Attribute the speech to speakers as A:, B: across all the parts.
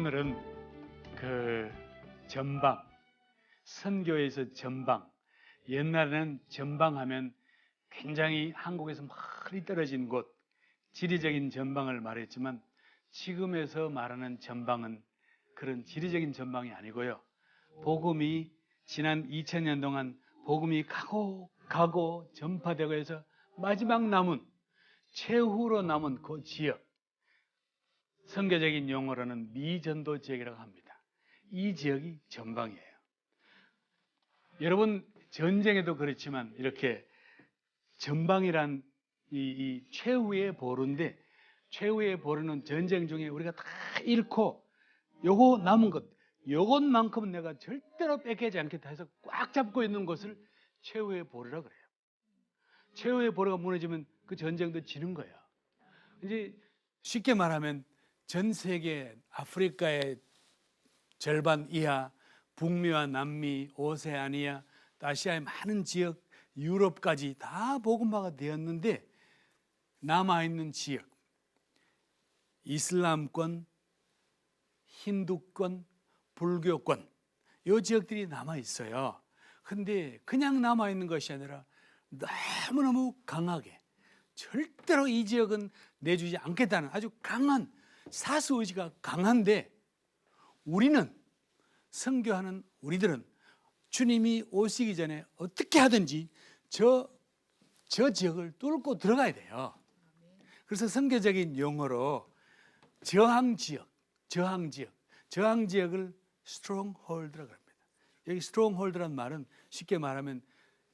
A: 오늘은 그 전방, 선교에서 전방, 옛날에는 전방하면 굉장히 한국에서 멀리 떨어진 곳, 지리적인 전방을 말했지만 지금에서 말하는 전방은 그런 지리적인 전방이 아니고요. 복음이 지난 2000년 동안 복음이 가고 전파되고 해서 마지막 남은, 최후로 남은 그 지역, 선교적인 용어로는 미전도 지역이라고 합니다. 이 지역이 전방이에요. 여러분, 전쟁에도 그렇지만 이렇게 전방이란 이 최후의 보루인데, 최후의 보루는 전쟁 중에 우리가 다 잃고 요거 남은 것, 요것만큼은 내가 절대로 뺏기지 않겠다 해서 꽉 잡고 있는 것을 최후의 보루라 그래요. 최후의 보루가 무너지면 그 전쟁도 지는 거예요. 이제 쉽게 말하면 전 세계 아프리카의 절반 이하, 북미와 남미, 오세아니아, 아시아의 많은 지역, 유럽까지 다 복음화가 되었는데 남아있는 지역, 이슬람권, 힌두권, 불교권, 이 지역들이 남아있어요. 근데 그냥 남아있는 것이 아니라 너무너무 강하게 절대로 이 지역은 내주지 않겠다는 아주 강한 사수의지가 강한데, 우리는 선교하는 우리들은 주님이 오시기 전에 어떻게 하든지 저 지역을 뚫고 들어가야 돼요. 그래서 선교적인 용어로 저항지역을 stronghold라고 합니다. 여기 stronghold라는 말은 쉽게 말하면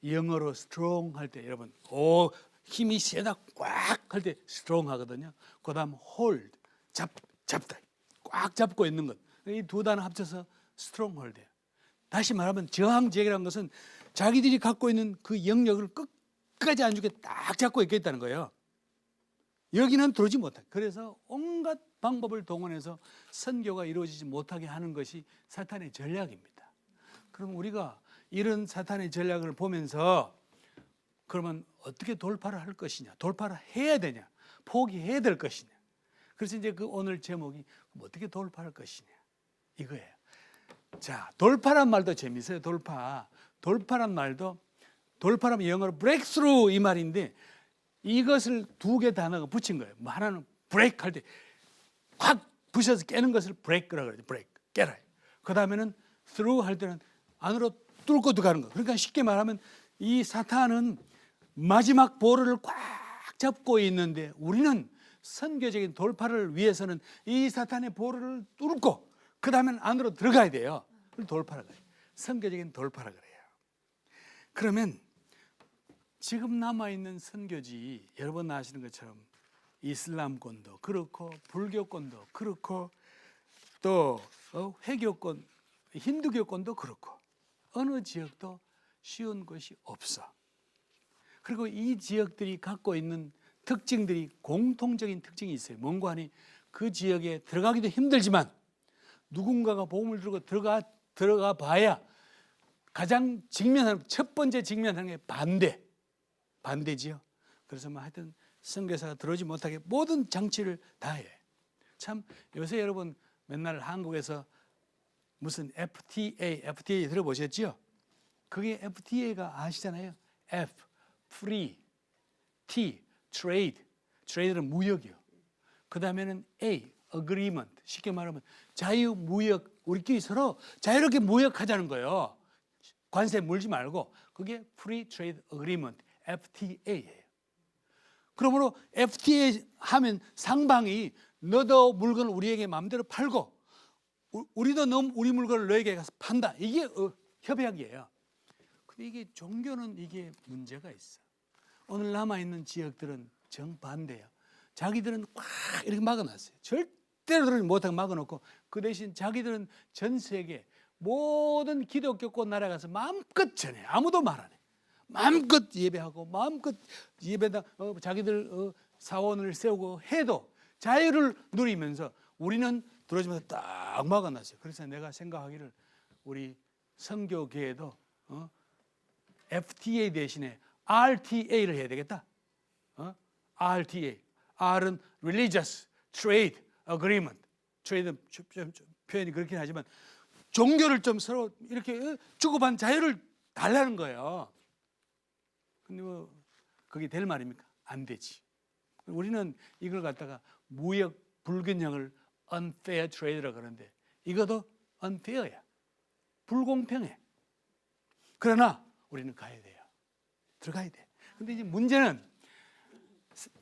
A: 영어로 strong 할 때 여러분 힘이 세다 꽉 할 때 strong 하거든요. 그 다음 hold, 잡다, 꽉 잡고 있는 것. 이 두 단어 합쳐서 stronghold예요. 다시 말하면 저항지역이라는 것은 자기들이 갖고 있는 그 영역을 끝까지 안 주게 딱 잡고 있겠다는 거예요. 여기는 들어오지 못하게. 그래서 온갖 방법을 동원해서 선교가 이루어지지 못하게 하는 것이 사탄의 전략입니다. 그럼 우리가 이런 사탄의 전략을 보면서 그러면 어떻게 돌파를 할 것이냐, 돌파를 해야 되냐, 포기해야 될 것이냐. 그래서 이제 그 오늘 제목이 어떻게 돌파할 것이냐 이거예요. 자, 돌파란 말도 재밌어요. 돌파란 말도, 돌파라면 영어로 breakthrough 이 말인데 이것을 두 개 단어가 붙인 거예요. 뭐 하나는 break 할 때 확 부셔서 깨는 것을 break라고 그러죠. break, 깨라. 그 다음에는 through 할 때는 안으로 뚫고 들어가는 거. 그러니까 쉽게 말하면 이 사탄은 마지막 보루를 꽉 잡고 있는데 우리는 선교적인 돌파를 위해서는 이 사탄의 보루를 뚫고 그 다음엔 안으로 들어가야 돼요. 돌파라 그래요. 선교적인 돌파라 그래요. 그러면 지금 남아있는 선교지, 여러분 아시는 것처럼 이슬람권도 그렇고 불교권도 그렇고 또 회교권, 힌두교권도 그렇고 어느 지역도 쉬운 곳이 없어. 그리고 이 지역들이 갖고 있는 특징들이 공통적인 특징이 있어요. 뭔가 하니 그 지역에 들어가기도 힘들지만 누군가가 복음을 들고 들어가 봐야 가장 첫 번째 직면하는 게 반대지요. 그래서 뭐 하여튼 선교사가 들어오지 못하게 모든 장치를 다 해. 참 요새 여러분 맨날 한국에서 무슨 FTA 들어보셨죠? 그게 FTA가 아시잖아요. F, free, T, trade는 무역이요. 그 다음에는 A, agreement, 쉽게 말하면 자유무역, 우리끼리 서로 자유롭게 무역하자는 거예요. 관세 물지 말고. 그게 Free Trade Agreement, FTA예요. 그러므로 FTA 하면 상방이 너도 물건을 우리에게 마음대로 팔고 우리도 우리 물건을 너에게 가서 판다. 이게 협약이에요. 근데 이게 종교는 이게 문제가 있어. 오늘 남아있는 지역들은 정반대예요. 자기들은 꽉 이렇게 막아놨어요. 절대로 들어오지 못하게 막아놓고 그 대신 자기들은 전 세계 모든 기독교권 나라에 가서 마음껏 전해. 아무도 말 안 해. 마음껏 예배하고 마음껏 예배당 자기들 사원을 세우고 해도 자유를 누리면서 우리는 들어오지마자 딱 막아놨어요. 그래서 내가 생각하기를 우리 선교계에도 FTA 대신에 RTA를 해야 되겠다. RTA. R은 Religious Trade Agreement. 트레이드 표현이 그렇긴 하지만 종교를 좀 서로 이렇게 주고받는 자유를 달라는 거예요. 근데 뭐 그게 될 말입니까? 안 되지. 우리는 이걸 갖다가 무역 불균형을 unfair trade라고 그러는데 이것도 unfair야. 불공평해. 그러나 우리는 가야 돼요. 들어가야 돼. 근데 이제 문제는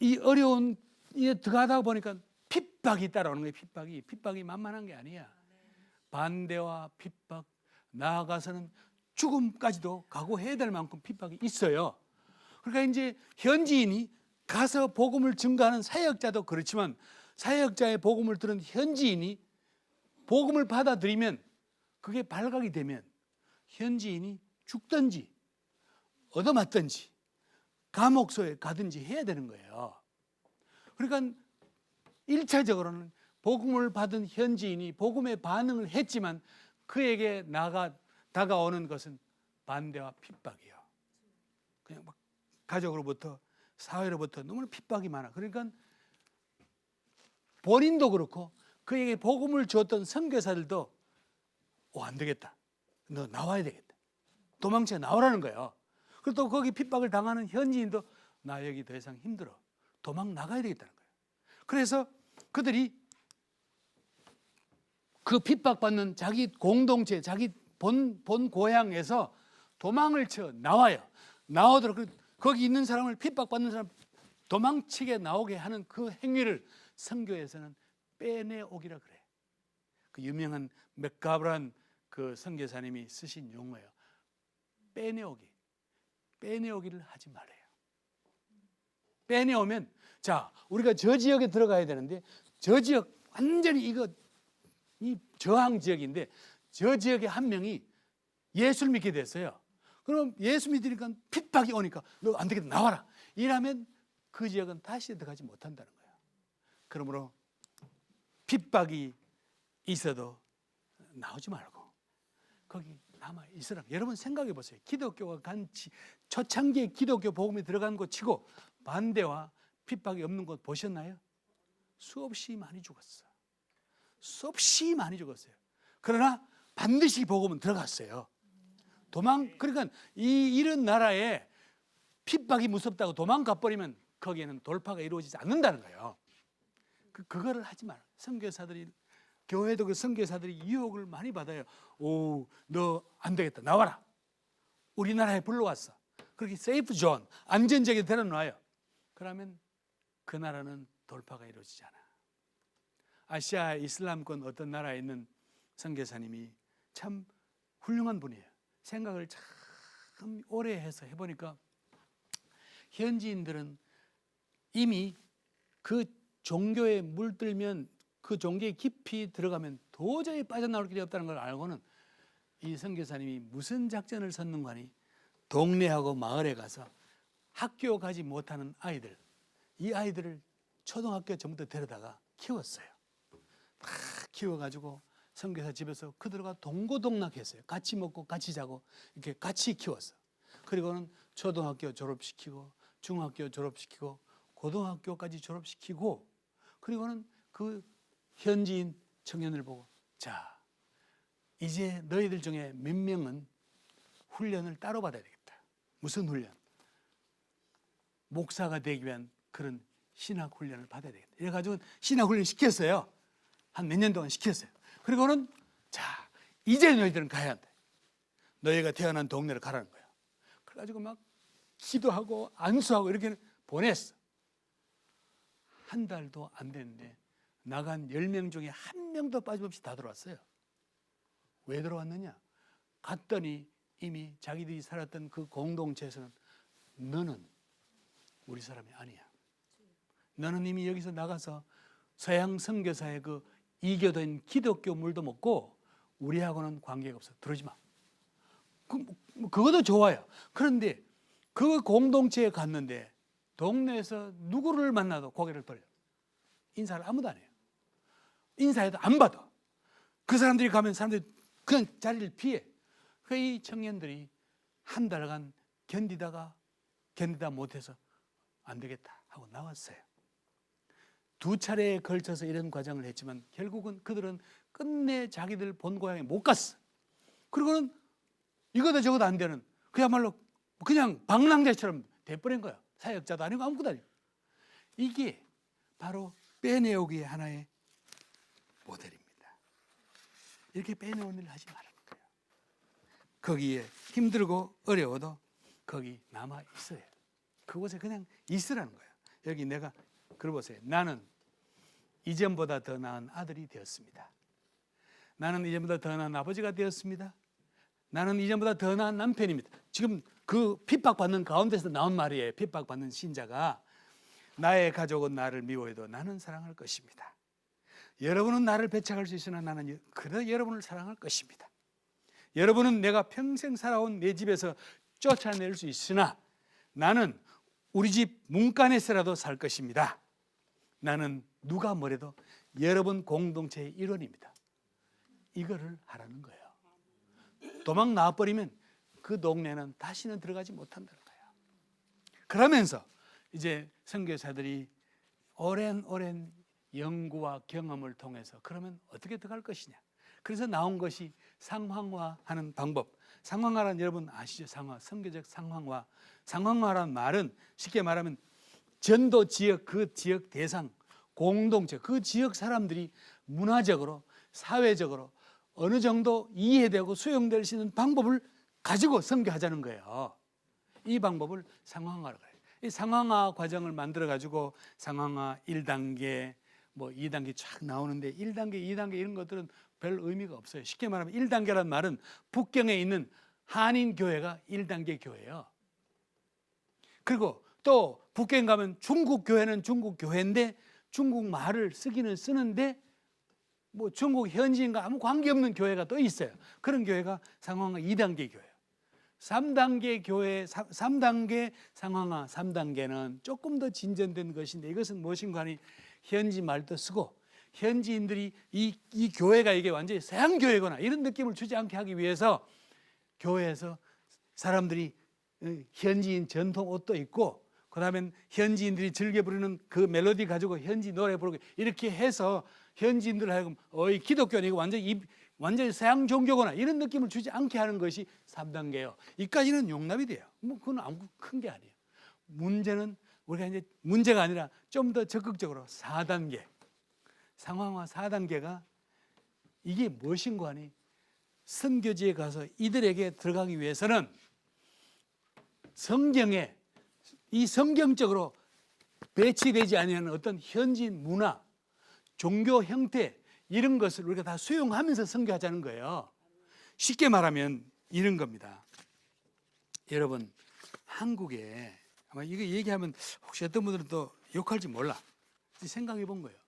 A: 이 어려운 이 들어가다 보니까 핍박이 따라오는 거예요. 핍박이 만만한 게 아니야. 반대와 핍박, 나아가서는 죽음까지도 각오해야 될 만큼 핍박이 있어요. 그러니까 이제 현지인이 가서 복음을 증거하는 사역자도 그렇지만 사역자의 복음을 들은 현지인이 복음을 받아들이면 그게 발각이 되면 현지인이 죽든지 얻어맞든지 감옥소에 가든지 해야 되는 거예요. 그러니까 1차적으로는 복음을 받은 현지인이 복음에 반응을 했지만 그에게 다가오는 것은 반대와 핍박이에요. 그냥 막 가족으로부터 사회로부터 너무나 핍박이 많아. 그러니까 본인도 그렇고 그에게 복음을 주었던 선교사들도 안 되겠다. 너 나와야 되겠다. 도망쳐 나오라는 거예요. 그리고 또 거기 핍박을 당하는 현지인도 나 여기 더 이상 힘들어. 도망 나가야 되겠다는 거예요. 그래서 그들이 그 핍박받는 자기 공동체, 자기 본 고향에서 도망을 쳐 나와요. 나오도록 거기 있는 사람을 핍박받는 사람 도망치게 나오게 하는 그 행위를 선교에서는 빼내오기라 그래. 그 유명한 맥가브란 그 선교사님이 쓰신 용어예요. 빼내오기. 빼내오기를 하지 말아요. 빼내오면 자 우리가 저 지역에 들어가야 되는데 저 지역 완전히 이 저항 지역인데 저 지역에 한 명이 예수를 믿게 됐어요. 그럼 예수 믿으니까 핍박이 오니까 너 안 되겠다 나와라. 이러면 그 지역은 다시 들어가지 못한다는 거예요. 그러므로 핍박이 있어도 나오지 말고 거기 남아 있으라. 여러분 생각해 보세요. 기독교가 간치 초창기에 기독교 복음이 들어간 곳 치고 반대와 핍박이 없는 곳 보셨나요? 수없이 많이 죽었어. 수없이 많이 죽었어요. 그러나 반드시 복음은 들어갔어요. 그러니까 이런 나라에 핍박이 무섭다고 도망가 버리면 거기에는 돌파가 이루어지지 않는다는 거예요. 그거를 하지 마라. 선교사들이 교회도 그 선교사들이 유혹을 많이 받아요. 오, 너 안 되겠다. 나와라. 우리나라에 불러왔어. 그렇게 세이프 존, 안전지역에 데려놔요. 그러면 그 나라는 돌파가 이루어지지 않아. 아시아 이슬람권 어떤 나라에 있는 선교사님이 참 훌륭한 분이에요. 생각을 참 오래 해서 해보니까 현지인들은 이미 그 종교에 물들면 그 종교에 깊이 들어가면 도저히 빠져나올 길이 없다는 걸 알고는 이 선교사님이 무슨 작전을 썼는가니 동네하고 마을에 가서 학교 가지 못하는 아이들, 이 아이들을 초등학교 전부터 데려다가 키웠어요. 다 키워가지고 선교사 집에서 그들과 동고동락했어요. 같이 먹고 같이 자고 이렇게 같이 키웠어. 그리고는 초등학교 졸업시키고 중학교 졸업시키고 고등학교까지 졸업시키고 그리고는 그 현지인 청년을 보고 자 이제 너희들 중에 몇 명은 훈련을 따로 받아야 되겠다. 무슨 훈련? 목사가 되기 위한 그런 신학 훈련을 받아야 되겠다. 이래가지고 신학 훈련 시켰어요. 한 몇 년 동안 시켰어요. 그리고는 자 이제 너희들은 가야 한다. 너희가 태어난 동네를 가라는 거야. 그래가지고 막 기도하고 안수하고 이렇게 보냈어. 한 달도 안 됐는데 나간 10명 중에 한 명도 빠짐없이 다 들어왔어요. 왜 들어왔느냐? 갔더니 이미 자기들이 살았던 그 공동체에서는 너는 우리 사람이 아니야. 너는 이미 여기서 나가서 서양 선교사의 그 이교된 기독교 물도 먹고 우리하고는 관계가 없어. 들어오지 마. 그것도 좋아요. 그런데 그 공동체에 갔는데 동네에서 누구를 만나도 고개를 돌려. 인사를 아무도 안 해요. 인사해도 안 받아. 그 사람들이 가면 사람들이 그냥 자리를 피해. 이 청년들이 한 달간 견디다 못해서 안 되겠다 하고 나왔어요. 두 차례에 걸쳐서 이런 과정을 했지만 결국은 그들은 끝내 자기들 본 고향에 못 갔어. 그리고는 이거도 저거도 안 되는 그야말로 그냥 방랑자처럼 돼버린 거야. 사역자도 아니고 아무것도 아니고. 이게 바로 빼내오기의 하나의 모델입니다. 이렇게 빼내오는 일을 하지 말라는 거예요. 거기에 힘들고 어려워도 거기 남아 있어요. 그곳에 그냥 있으라는 거예요. 여기 내가 그걸 보세요. 나는 이전보다 더 나은 아들이 되었습니다. 나는 이전보다 더 나은 아버지가 되었습니다. 나는 이전보다 더 나은 남편입니다. 지금 그 핍박받는 가운데서 나온 말이에요. 핍박받는 신자가 나의 가족은 나를 미워해도 나는 사랑할 것입니다. 여러분은 나를 배척할 수 있으나 나는 그래도 여러분을 사랑할 것입니다. 여러분은 내가 평생 살아온 내 집에서 쫓아낼 수 있으나 나는 우리 집 문간에서라도 살 것입니다. 나는 누가 뭐래도 여러분 공동체의 일원입니다. 이거를 하라는 거예요. 도망 나와버리면 그 동네는 다시는 들어가지 못한다는 거예요. 그러면서 이제 선교사들이 오랜 연구와 경험을 통해서 그러면 어떻게 들어갈 것이냐. 그래서 나온 것이 상황화하는 방법. 상황화란 여러분 아시죠? 선교적 상황화. 상황화란 말은 쉽게 말하면 전도 지역, 그 지역 대상, 공동체, 그 지역 사람들이 문화적으로, 사회적으로 어느 정도 이해되고 수용될 수 있는 방법을 가지고 선교하자는 거예요. 이 방법을 상황화라고 해요. 이 상황화 과정을 만들어 가지고 상황화 1단계, 뭐 2단계 쫙 나오는데 1단계, 2단계 이런 것들은 별 의미가 없어요. 쉽게 말하면 1단계란 말은 북경에 있는 한인 교회가 1단계 교회예요. 그리고 또 북경 가면 중국 교회는 중국 교회인데 중국 말을 쓰기는 쓰는데 뭐 중국 현지인과 아무 관계없는 교회가 또 있어요. 그런 교회가 상황화 2단계 교회예요. 3단계 교회, 3단계 상황화 3단계는 조금 더 진전된 것인데 이것은 무엇인가 하니 현지 말도 쓰고 현지인들이 이 교회가 이게 완전히 서양 교회거나 이런 느낌을 주지 않게 하기 위해서 교회에서 사람들이 현지인 전통 옷도 입고 그다음에 현지인들이 즐겨 부르는 그 멜로디 가지고 현지 노래 부르고 이렇게 해서 현지인들 하여금 기독교는 이거 완전히 서양 종교거나 이런 느낌을 주지 않게 하는 것이 3단계예요. 이까지는 용납이 돼요. 뭐 그건 아무 큰 게 아니에요. 문제는 우리가 이제 문제가 아니라 좀 더 적극적으로 4단계 상황화 4단계가 이게 무엇인가 하니 선교지에 가서 이들에게 들어가기 위해서는 성경에 이 성경적으로 배치되지 아니하는 어떤 현지인 문화, 종교 형태 이런 것을 우리가 다 수용하면서 선교하자는 거예요. 쉽게 말하면 이런 겁니다. 여러분 한국에 아마 이거 얘기하면 혹시 어떤 분들은 또 욕할지 몰라. 생각해 본 거예요.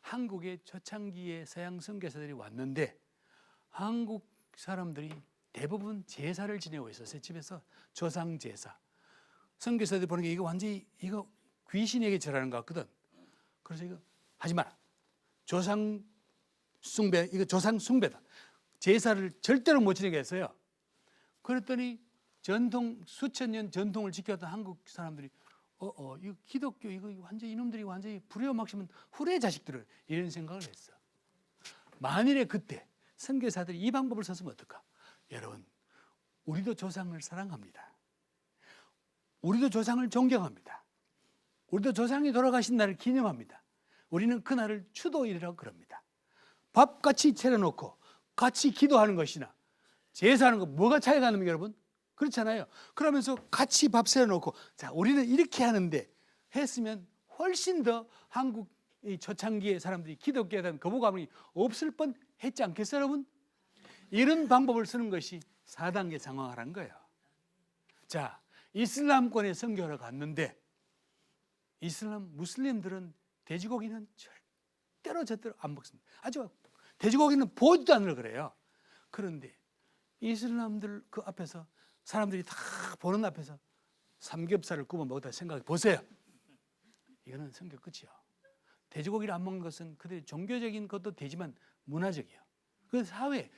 A: 한국에 초창기에 서양 선교사들이 왔는데 한국 사람들이 대부분 제사를 지내고 있었어요. 집에서 조상 제사. 선교사들이 보는 게 이거 완전히 이거 귀신에게 절하는 것 같거든. 그래서 이거 하지 마라. 조상 숭배, 이거 조상 숭배다. 제사를 절대로 못 지내게 했어요. 그랬더니 전통 수천 년 전통을 지켰던 한국 사람들이 이거 기독교 이거 완전 이놈들이 완전히 불효막심은 후레 자식들을 이런 생각을 했어. 만일에 그때 선교사들이 이 방법을 썼으면 어떨까? 여러분, 우리도 조상을 사랑합니다. 우리도 조상을 존경합니다. 우리도 조상이 돌아가신 날을 기념합니다. 우리는 그날을 추도일이라고 그럽니다. 밥 같이 차려놓고 같이 기도하는 것이나 제사하는 거 뭐가 차이가 나는 여러분? 그렇잖아요. 그러면서 같이 밥 차려놓고 자 우리는 이렇게 하는데 했으면 훨씬 더 한국 이 초창기의 사람들이 기독교에 대한 거부감이 없을 뻔 했지 않겠어요 여러분? 이런 방법을 쓰는 것이 4단계 상황화라는 거예요. 자 이슬람권에 선교하러 갔는데 무슬림들은 돼지고기는 절대로 안 먹습니다. 아주 돼지고기는 보지도 않으려 그래요. 그런데 이슬람들 그 앞에서 사람들이 다 보는 앞에서 삼겹살을 구워 먹었다 생각해 보세요. 이거는 선교 끝이요. 돼지고기를 안 먹는 것은 그들의 종교적인 것도 되지만 문화적이에요. 그 자기의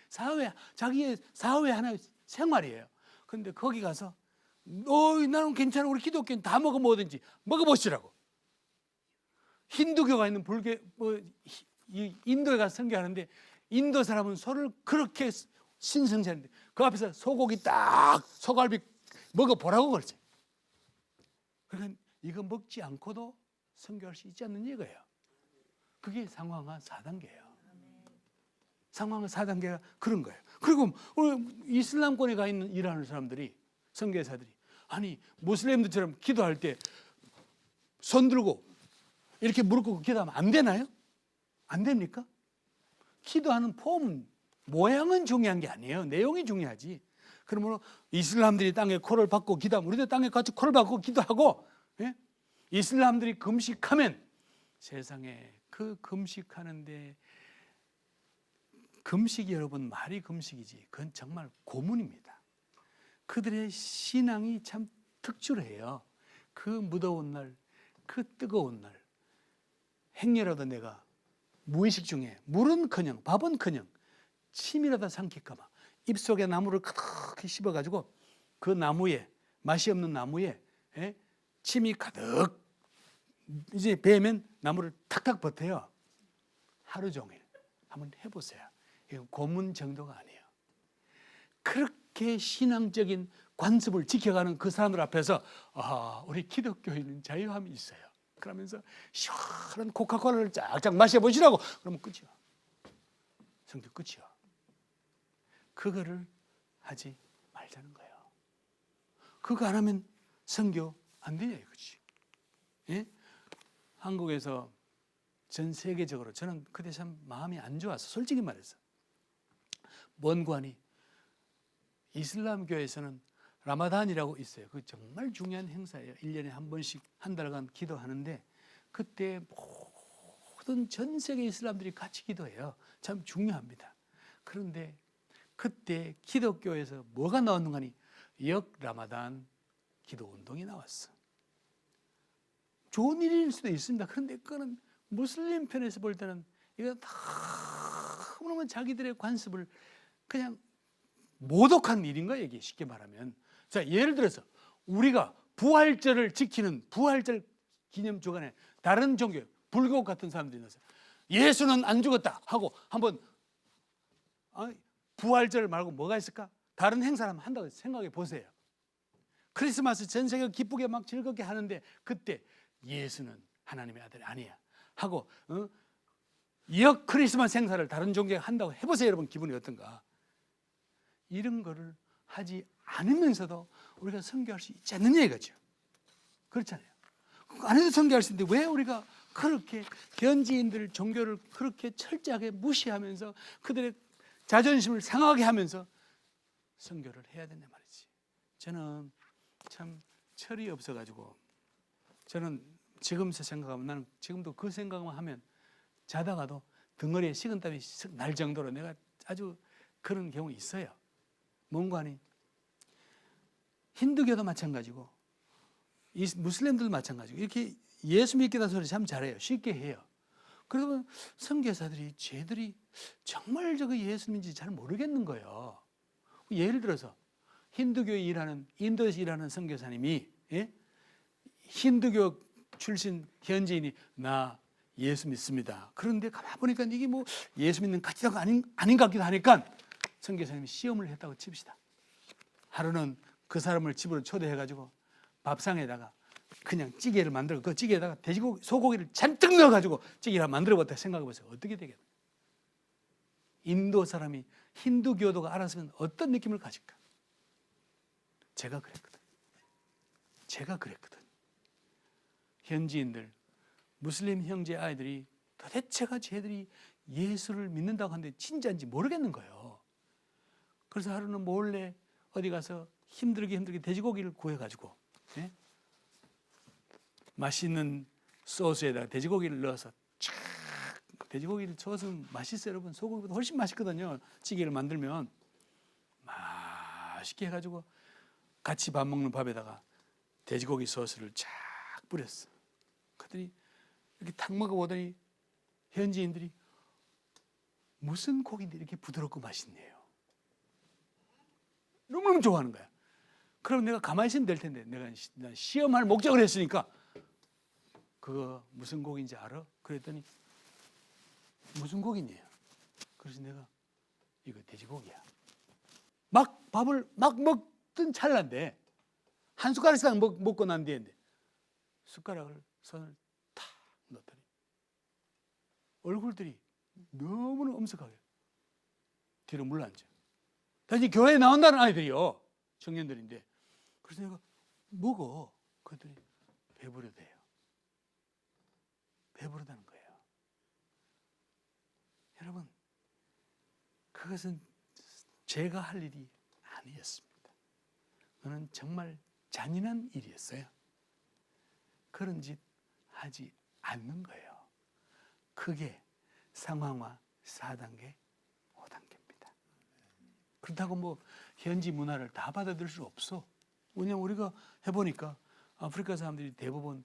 A: 사회 하나의 생활이에요. 그런데 거기 가서 나는 괜찮아 우리 기독교는 다 먹어 뭐든지 먹어보시라고. 힌두교가 있는 불교 이 인도에 가서 선교하는데 인도 사람은 소를 그렇게 신성시하는데 그 앞에서 소고기 딱 소갈비 먹어보라고 그러지. 그러니까 이거 먹지 않고도 선교할 수 있지 않는 얘기예요. 그게 상황화 4단계예요. 상황화 4단계가 그런 거예요. 그리고 이슬람권에 가 있는 일하는 사람들이 선교사들이 아니 무슬림들처럼 기도할 때 손 들고 이렇게 무릎 꿇고 기도하면 안 되나요? 안 됩니까? 기도하는 폼, 모양은 중요한 게 아니에요. 내용이 중요하지. 그러므로 이슬람들이 땅에 코를 박고 기도하면 우리도 땅에 같이 코를 박고 기도하고, 예? 이슬람들이 금식하면 세상에 그 금식하는데 금식이 여러분 말이 금식이지 그건 정말 고문입니다. 그들의 신앙이 참 특출해요. 그 무더운 날, 그 뜨거운 날 행여라도 내가 무의식 중에 물은커녕 밥은커녕 침이라도 삼킬까봐 입속에 나무를 크게 씹어가지고 그 나무에 맛이 없는 나무에 침이 가득 이제 베면 나무를 탁탁 버텨요. 하루 종일 한번 해보세요. 이거 고문 정도가 아니에요. 그렇게 신앙적인 관습을 지켜가는 그 사람들 앞에서 우리 기독교인은 자유함이 있어요. 그러면서 시원한 코카콜라를 쫙쫙 마셔보시라고 그러면 끝이야. 성경 끝이야. 그거를 하지 말자는 거예요. 그거 안 하면 선교 안 되냐 이거지. 예? 한국에서 전 세계적으로 저는 그때 참 마음이 안 좋아서 솔직히 말해서 원관이 이슬람교에서는 라마단이라고 있어요. 그 정말 중요한 행사예요. 1년에 한 번씩 한 달간 기도하는데 그때 모든 전 세계 이슬람들이 같이 기도해요. 참 중요합니다. 그런데 그때 기독교에서 뭐가 나왔는가 하니 라마단 기도 운동이 나왔어. 좋은 일일 수도 있습니다. 그런데 그거는 무슬림 편에서 볼 때는 이거 너무너무 자기들의 관습을 그냥 모독한 일인 거예요. 이게 쉽게 말하면. 자, 예를 들어서 우리가 부활절을 지키는 부활절 기념 주간에 다른 종교, 불교 같은 사람들이 나서 예수는 안 죽었다 하고 한번 부활절 말고 뭐가 있을까? 다른 행사를 한번 한다고 생각해 보세요. 크리스마스 전 세계가 기쁘게 막 즐겁게 하는데 그때 예수는 하나님의 아들이 아니야 하고 역 크리스마스 행사를 다른 종교가 한다고 해보세요. 여러분 기분이 어떤가? 이런 거를 하지 않으면서도 우리가 선교할 수 있지 않느냐 이거죠. 그렇잖아요. 안 해도 선교할 수 있는데 왜 우리가 그렇게 현지인들 종교를 그렇게 철저하게 무시하면서 그들의 자존심을 상하게 하면서 선교를 해야 되냐 말이지. 저는 참 철이 없어가지고 저는 지금서 생각하면 나는 지금도 그 생각만 하면 자다가도 등허리에 식은땀이 날 정도로 내가 아주 그런 경우 있어요. 뭔가 하니 힌두교도 마찬가지고 이 무슬림들도 마찬가지고 이렇게 예수 믿겠다는 소리 참 잘해요. 쉽게 해요. 그러면 선교사들이 쟤들이 정말 저거 예수 믿는지 잘 모르겠는 거예요. 예를 들어서 힌두교에 일하는 인도에서 일하는 선교사님이 힌두교 출신 현지인이 나 예수 믿습니다. 그런데 가만 보니까 이게 뭐 예수 믿는 같기도 아닌 것 같기도 하니까 선교사님이 시험을 했다고 칩시다. 하루는 그 사람을 집으로 초대해가지고 밥상에다가 그냥 찌개를 만들고 그 찌개에다가 돼지고기, 소고기를 잔뜩 넣어가지고 찌개를 만들어봤다 생각해보세요. 어떻게 되겠나? 인도 사람이 힌두교도가 알았으면 어떤 느낌을 가질까? 제가 그랬거든. 현지인들, 무슬림 형제 아이들이 도대체가 쟤들이 예수를 믿는다고 하는데 진짜인지 모르겠는 거예요. 그래서 하루는 몰래 어디 가서 힘들게 돼지고기를 구해가지고 맛있는 소스에다가 돼지고기를 넣어서 촥 돼지고기를 저으면 맛있어요. 여러분 소고기보다 훨씬 맛있거든요. 찌개를 만들면 맛있게 해가지고 같이 밥 먹는 밥에다가 돼지고기 소스를 쫙 뿌렸어. 그들이 이렇게 탁 먹어보더니 현지인들이 무슨 고기인데 이렇게 부드럽고 맛있네요. 너무너무 좋아하는 거야. 그럼 내가 가만히 있으면 될 텐데 내가 시험할 목적을 했으니까 그거 무슨 곡인지 알아? 그랬더니 무슨 곡이냐? 그래서 내가 이거 돼지고기야. 막 밥을 막 먹던 찰나인데 한 숟가락씩 먹고 난 뒤에 숟가락을 손을 탁 넣더니 얼굴들이 너무나 엄석하게 뒤로 물러앉아. 다시 교회에 나온다는 아이들이요. 청년들인데. 그래서 내가 먹어. 그랬더니 배부르대요. 배부르다는 거예요. 여러분, 그것은 제가 할 일이 아니었습니다. 그는 정말 잔인한 일이었어요. 그런 짓 하지 않는 거예요. 그게 상황화 4단계, 5단계입니다. 그렇다고 뭐 현지 문화를 다 받아들일 수 없어. 왜냐하면 우리가 해보니까 아프리카 사람들이 대부분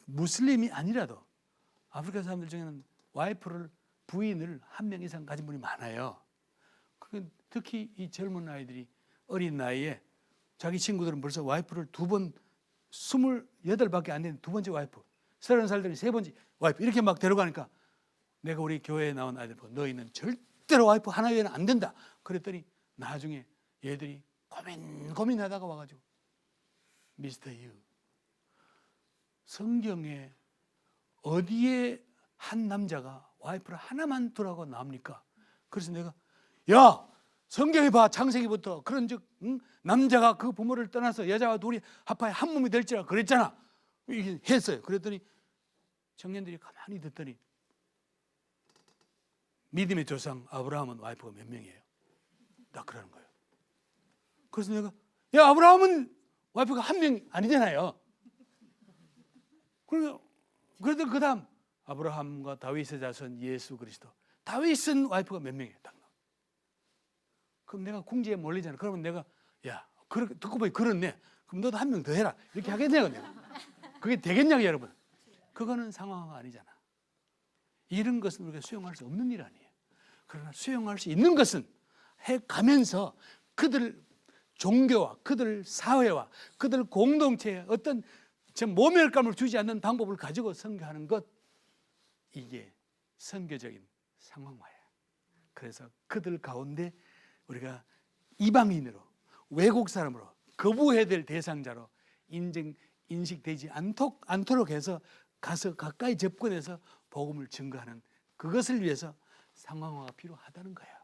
A: 무슬림이 아니라도 아프리카 사람들 중에는 와이프를, 부인을 한 명 이상 가진 분이 많아요. 특히 이 젊은 아이들이 어린 나이에 자기 친구들은 벌써 와이프를 2번, 28밖에 안 되는 2번째 와이프, 30살 되는 3번째 와이프 이렇게 막 데려가니까 내가 우리 교회에 나온 아이들 보고 너희는 절대로 와이프 하나 외에는 안 된다. 그랬더니 나중에 얘들이 고민하다가 와가지고 미스터 유, 성경에 어디에 한 남자가 와이프를 하나만 두라고 나옵니까? 그래서 내가 야, 성경에 봐. 창세기부터 그런즉 남자가 그 부모를 떠나서 여자와 둘이 합하여 한 몸이 될지라 그랬잖아. 이렇게 했어요. 그랬더니 청년들이 가만히 듣더니 믿음의 조상 아브라함은 와이프가 몇 명이에요? 딱 그러는 거예요. 그래서 내가 야, 아브라함은 와이프가 한 명 아니잖아요. 그래도 그 다음 아브라함과 다윗의 자손 예수 그리스도. 다윗은 와이프가 몇 명이에요? 딱 나와. 그럼 내가 궁지에 몰리잖아. 그러면 내가 야, 듣고 보니 그렇네. 그럼 너도 한 명 더 해라. 이렇게 하겠냐고 내가. 그게 되겠냐고 여러분. 그거는 상황화가 아니잖아. 이런 것은 우리가 수용할 수 없는 일 아니에요. 그러나 수용할 수 있는 것은 해가면서 그들 종교와 그들 사회와 그들 공동체에 어떤 모멸감을 주지 않는 방법을 가지고 선교하는 것, 이게 선교적인 상황화야. 그래서 그들 가운데 우리가 이방인으로, 외국 사람으로, 거부해야 될 대상자로 인식되지 않도록 해서 가서 가까이 접근해서 복음을 증거하는 그것을 위해서 상황화가 필요하다는 거야.